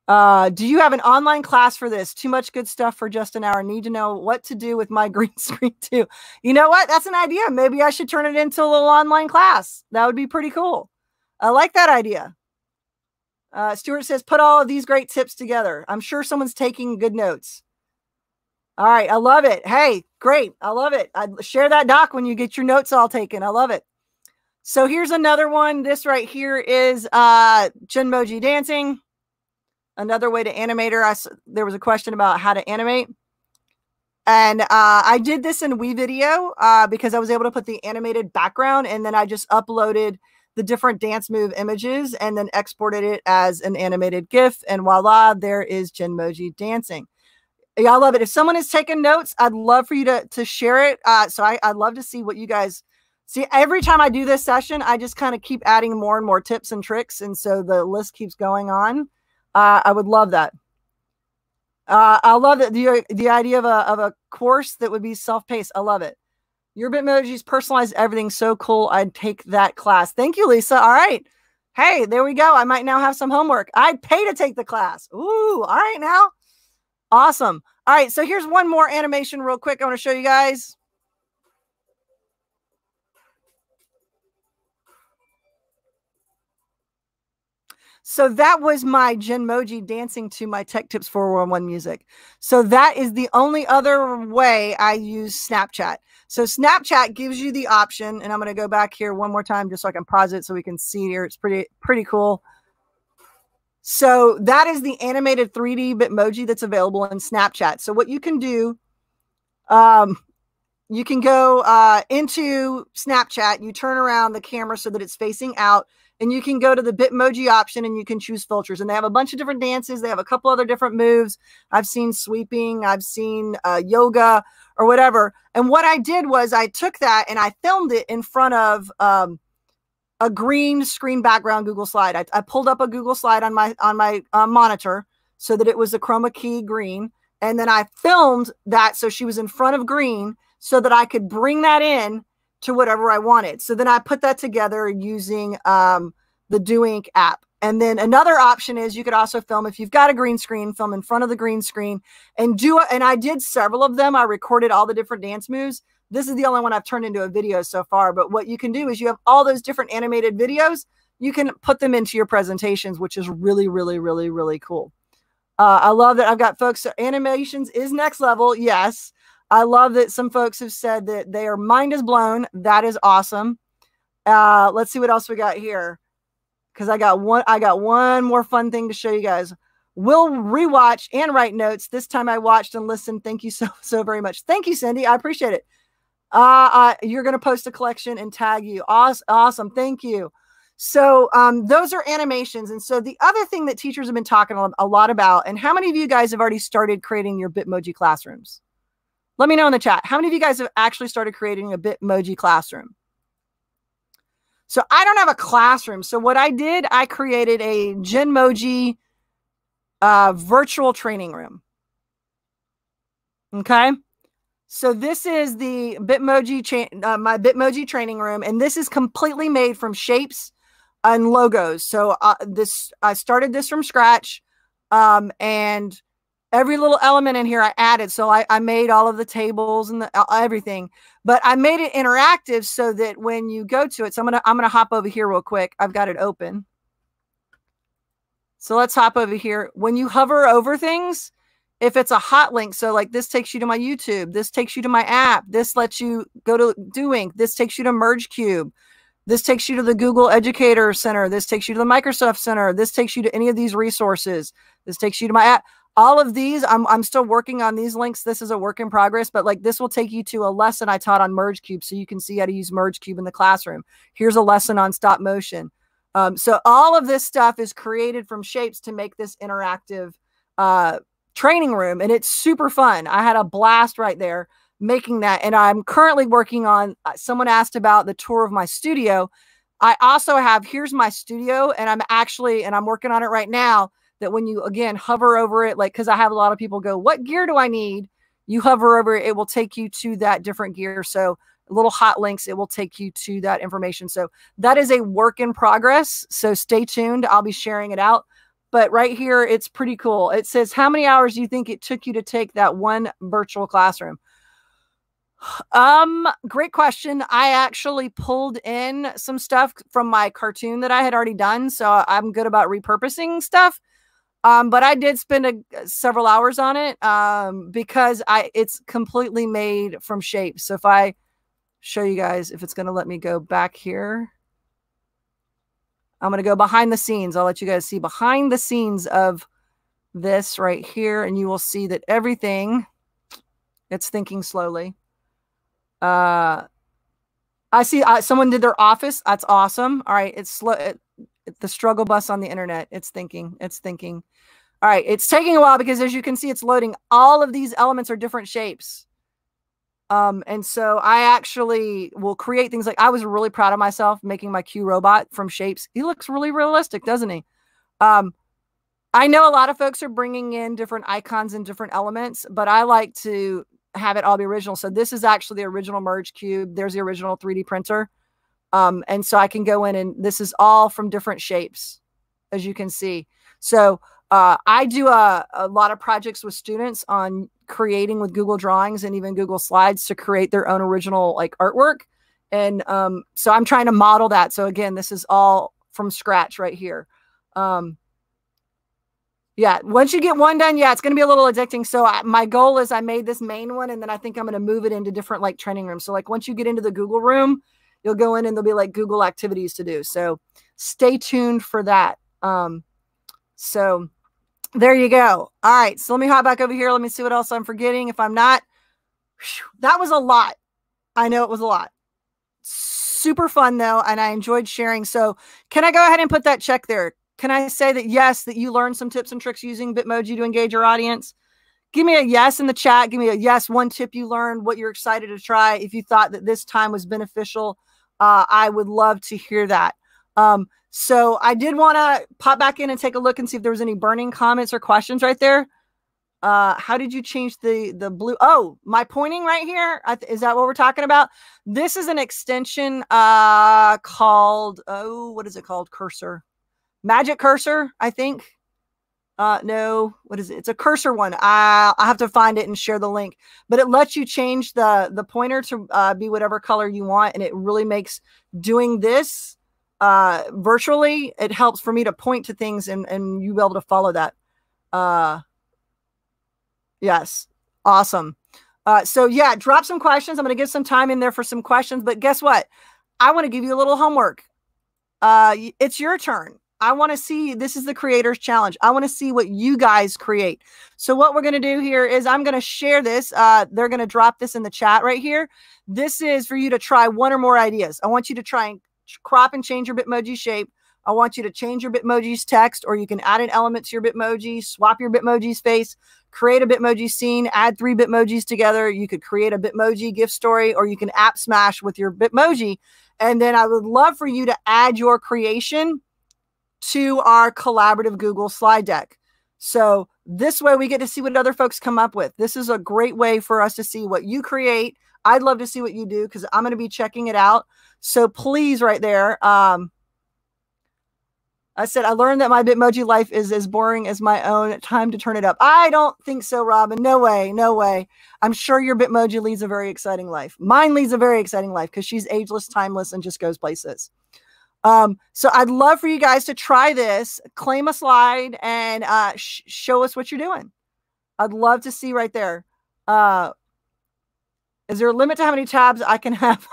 Do you have an online class for this? Too much good stuff for just an hour. Need to know what to do with my green screen too. You know what? That's an idea. Maybe I should turn it into a little online class. That would be pretty cool. I like that idea. Stuart says, put all of these great tips together. I'm sure someone's taking good notes. All right. I love it. Hey, great. I love it. I'd share that doc when you get your notes all taken. I love it. So here's another one. This right here is Bitmoji dancing. Another way to animate her. There was a question about how to animate. And I did this in WeVideo because I was able to put the animated background, and then I just uploaded the different dance move images and then exported it as an animated GIF. And voila, there is Bitmoji dancing. Yeah, I love it. If someone is taking notes, I'd love for you to share it. So I'd love to see what you guys see. Every time I do this session, I just kind of keep adding more and more tips and tricks. And so the list keeps going on. I would love that. I love it. The idea of a course that would be self-paced. I love it. Your Bitmojis personalize everything. So cool. I'd take that class. Thank you, Lisa. All right. Hey, there we go. I might now have some homework. I'd pay to take the class. Ooh, all right now. Awesome. All right. So here's one more animation real quick. I want to show you guys. So that was my Bitmoji dancing to my Tech Tips 411 music. So that is the only other way I use Snapchat. So Snapchat gives you the option, and I'm going to go back here one more time just so I can pause it so we can see here. It's pretty cool. So that is the animated 3D Bitmoji that's available in Snapchat. So what you can do, you can go into Snapchat, you turn around the camera so that it's facing out, and you can go to the Bitmoji option and you can choose filters. And they have a bunch of different dances. They have a couple other different moves. I've seen sweeping. I've seen yoga or whatever. And what I did was I took that and I filmed it in front of a green screen background Google slide. I pulled up a Google slide on my monitor so that it was a chroma key green. And then I filmed that so she was in front of green so that I could bring that in to whatever I wanted. So then I put that together using the DoInk app. And then another option is you could also film, if you've got a green screen, film in front of the green screen and and I did several of them. I recorded all the different dance moves. This is the only one I've turned into a video so far. But what you can do is you have all those different animated videos. You can put them into your presentations, which is really, really, really, really cool. I love that I've got folks. Animations is next level. Yes. I love that some folks have said that their mind is blown. That is awesome. Let's see what else we got here. Because I got one more fun thing to show you guys. We'll rewatch and write notes. This time I watched and listened. Thank you so very much. Thank you, Cindy. I appreciate it. You're going to post a collection and tag you. Awesome. Thank you. So those are animations. And so the other thing that teachers have been talking a lot about, and how many of you guys have already started creating your Bitmoji classrooms? Let me know in the chat. How many of you guys have actually started creating a Bitmoji classroom? So I don't have a classroom. So what I did, I created a Genmoji virtual training room. Okay. So this is the Bitmoji, my Bitmoji training room. And this is completely made from shapes and logos. So I started this from scratch. And every little element in here I added. So I made all of the tables and everything, but I made it interactive so that when you go to it, so I'm going to hop over here real quick. I've got it open. So let's hop over here. When you hover over things, if it's a hot link, so like this takes you to my YouTube, this takes you to my app, this lets you go to Doing, this takes you to MergeCube, this takes you to the Google Educator Center, this takes you to the Microsoft Center, this takes you to any of these resources, this takes you to my app. All of these, I'm still working on these links. This is a work in progress, but like this will take you to a lesson I taught on MergeCube, so you can see how to use MergeCube in the classroom. Here's a lesson on stop motion. So all of this stuff is created from shapes to make this interactive training room, and it's super fun. I had a blast right there making that, and I'm currently working on, someone asked about the tour of my studio. I also have, here's my studio, and I'm working on it right now, that when you, again, hover over it, like, because I have a lot of people go, what gear do I need? You hover over it, it will take you to that different gear. So little hot links, it will take you to that information. So that is a work in progress. So stay tuned. I'll be sharing it out. But right here, it's pretty cool. It says, how many hours do you think it took you to take that one virtual classroom? Great question. I actually pulled in some stuff from my cartoon that I had already done. So I'm good about repurposing stuff. But I did spend several hours on it because it's completely made from shapes. So if I show you guys, if it's going to let me go back here, I'm going to go behind the scenes. I'll let you guys see behind the scenes of this right here, and you will see that everything, it's thinking slowly. I see someone did their office. That's awesome. All right. It's slow. The struggle bus on the internet. It's thinking. All right. It's taking a while because, as you can see, it's loading. All of these elements are different shapes. And so I actually will create things like, I was really proud of myself making my Q robot from shapes. He looks really realistic, doesn't he? I know a lot of folks are bringing in different icons and different elements, but I like to have it all be original. So this is actually the original MergeCube. There's the original 3D printer. And so I can go in, and this is all from different shapes, as you can see. So I do a lot of projects with students on creating with Google Drawings and even Google Slides to create their own original like artwork. And so I'm trying to model that. So again, this is all from scratch right here. Yeah, once you get one done, yeah, it's going to be a little addicting. So my goal is I made this main one, and then I think I'm going to move it into different like training rooms. So like once you get into the Google room, you'll go in and there'll be like Google activities to do. So stay tuned for that. So there you go. All right. So let me hop back over here. Let me see what else I'm forgetting. If I'm not, that was a lot. I know it was a lot. Super fun though. And I enjoyed sharing. So can I go ahead and put that check there? Can I say that, yes, that you learned some tips and tricks using Bitmoji to engage your audience? Give me a yes in the chat. Give me a yes, one tip you learned, what you're excited to try. If you thought that this time was beneficial, I would love to hear that. So I did want to pop back in and take a look and see if there was any burning comments or questions right there. How did you change the blue? Oh, my pointing right here. Is that what we're talking about? This is an extension called, oh, what is it called? Cursor. Magic Cursor, I think. No, what is it? It's a cursor one. I have to find it and share the link, but it lets you change the pointer to be whatever color you want. And it really makes doing this virtually. It helps for me to point to things and you be able to follow that. Yes. Awesome. So yeah, drop some questions. I'm going to give some time in there for some questions, but guess what? I want to give you a little homework. It's your turn. I want to see, this is the creator's challenge. I want to see what you guys create. So what we're going to do here is I'm going to share this. They're going to drop this in the chat right here. This is for you to try one or more ideas. I want you to try and crop and change your Bitmoji shape. I want you to change your Bitmoji's text, or you can add an element to your Bitmoji, swap your Bitmoji's face, create a Bitmoji scene, add 3 Bitmojis together. You could create a Bitmoji gift story, or you can app smash with your Bitmoji. And then I would love for you to add your creation to our collaborative Google slide deck. So this way we get to see what other folks come up with. This is a great way for us to see what you create. I'd love to see what you do because I'm going to be checking it out. So please, right there. I said, I learned that my Bitmoji life is as boring as my own. Time to turn it up. I don't think so, Robin. No way. No way. I'm sure your Bitmoji leads a very exciting life. Mine leads a very exciting life because she's ageless, timeless, and just goes places. So I'd love for you guys to try this, claim a slide, and show us what you're doing. I'd love to see right there. Is there a limit to how many tabs I can have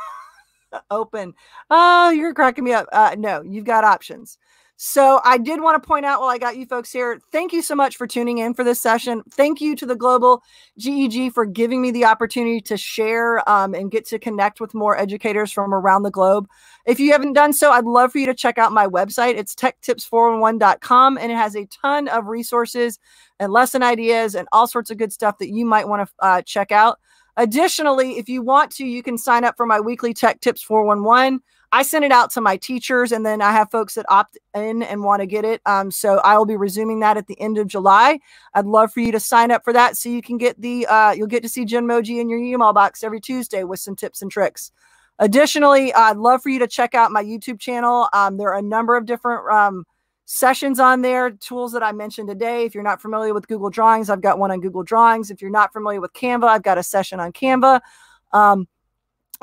open? Oh, you're cracking me up. No, you've got options. So I did want to point out while I got you folks here, thank you so much for tuning in for this session. Thank you to the Global GEG for giving me the opportunity to share and get to connect with more educators from around the globe. If you haven't done so, I'd love for you to check out my website. It's techtips411.com, and it has a ton of resources and lesson ideas and all sorts of good stuff that you might want to check out. Additionally, if you want to, you can sign up for my weekly Tech Tips 411. I send it out to my teachers, and then I have folks that opt in and want to get it. So I will be resuming that at the end of July. I'd love for you to sign up for that so you can get the, you'll get to see Bitmoji in your email box every Tuesday with some tips and tricks. Additionally, I'd love for you to check out my YouTube channel. There are a number of different sessions on there, tools that I mentioned today. If you're not familiar with Google Drawings, I've got one on Google Drawings. If you're not familiar with Canva, I've got a session on Canva.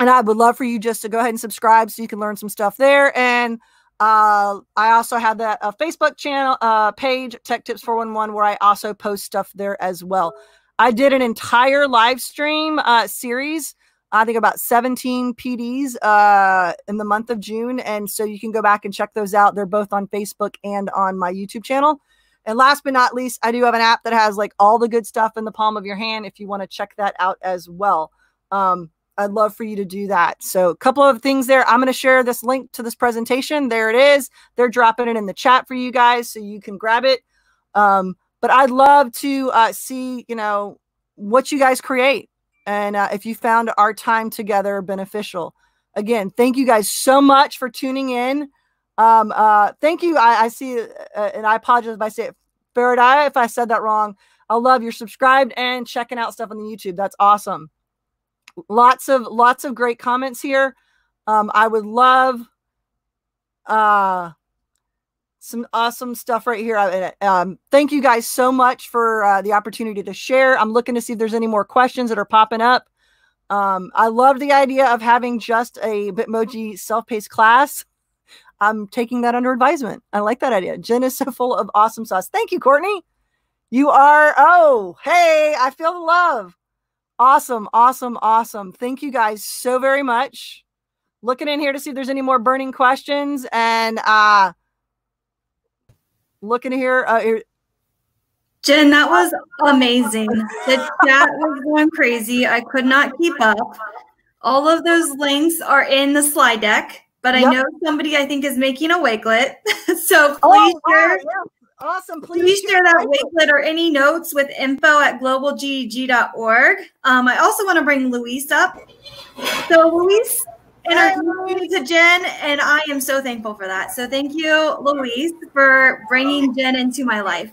And I would love for you just to go ahead and subscribe so you can learn some stuff there. And I also have that Facebook channel page, Tech Tips 411, where I also post stuff there as well. I did an entire live stream series, I think about 17 PDs in the month of June. And so you can go back and check those out. They're both on Facebook and on my YouTube channel. And last but not least, I do have an app that has like all the good stuff in the palm of your hand if you want to check that out as well. I'd love for you to do that. So a couple of things there. I'm going to share this link to this presentation. There it is. They're dropping it in the chat for you guys so you can grab it. But I'd love to see, you know, what you guys create. And if you found our time together beneficial. Again, thank you guys so much for tuning in. Thank you. I see, and I apologize if I say it, Faraday, if I said that wrong. I love you're subscribed and checking out stuff on the YouTube. That's awesome. Lots of great comments here. I would love some awesome stuff right here. Thank you guys so much for the opportunity to share. I'm looking to see if there's any more questions that are popping up. I love the idea of having just a Bitmoji self-paced class. I'm taking that under advisement. I like that idea. Jen is so full of awesome sauce. Thank you, Courtney. You are, oh, hey, I feel the love. Awesome, awesome, awesome. Thank you guys so very much. Looking in here to see if there's any more burning questions, and looking here. Jen, that was amazing. The chat was going crazy. I could not keep up. All of those links are in the slide deck, but I know somebody I think is making a Wakelet. So please share. Awesome. Please share that Wakelet or any notes with info@globalgeg.org. I also want to bring Luis up. So Luis introduced me to Jen, and I am so thankful for that. So thank you, Luis, for bringing Jen into my life.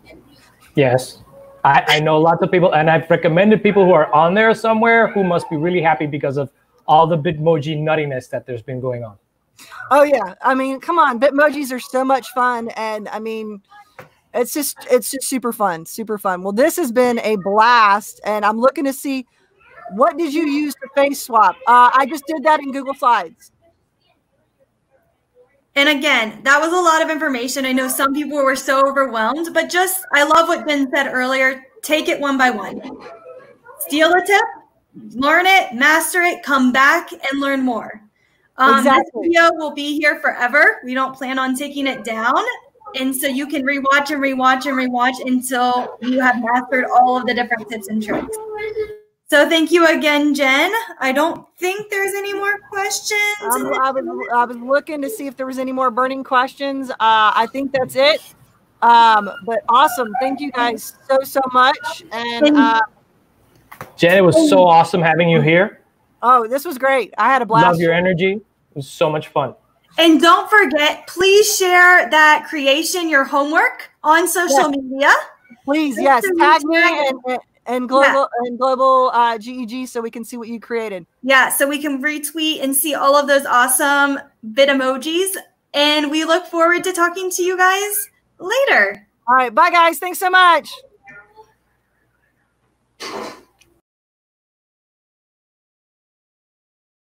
Yes. I know lots of people, and I've recommended people who are on there somewhere who must be really happy because of all the Bitmoji nuttiness that there's been going on. Oh, yeah. I mean, come on. Bitmojis are so much fun. And I mean, It's just super fun, super fun. Well, this has been a blast, and I'm looking to see, what did you use to face swap? I just did that in Google Slides. And again, that was a lot of information. I know some people were so overwhelmed, but just, I love what Ben said earlier. Take it one by one. Steal a tip, learn it, master it, come back and learn more. This video will be here forever. We don't plan on taking it down. And so you can rewatch and rewatch and rewatch until you have mastered all of the different tips and tricks. So thank you again, Jen. I don't think there's any more questions. I was looking to see if there was any more burning questions. I think that's it. But awesome. Thank you guys so much. And Jen, it was so awesome having you here. Oh, this was great. I had a blast. Love your energy. It was so much fun. And don't forget, please share that creation, your homework, on social media. Please, yes. Tag me and global GEG so we can see what you created. Yeah, so we can retweet and see all of those awesome Bitmojis. And we look forward to talking to you guys later. All right. Bye, guys. Thanks so much.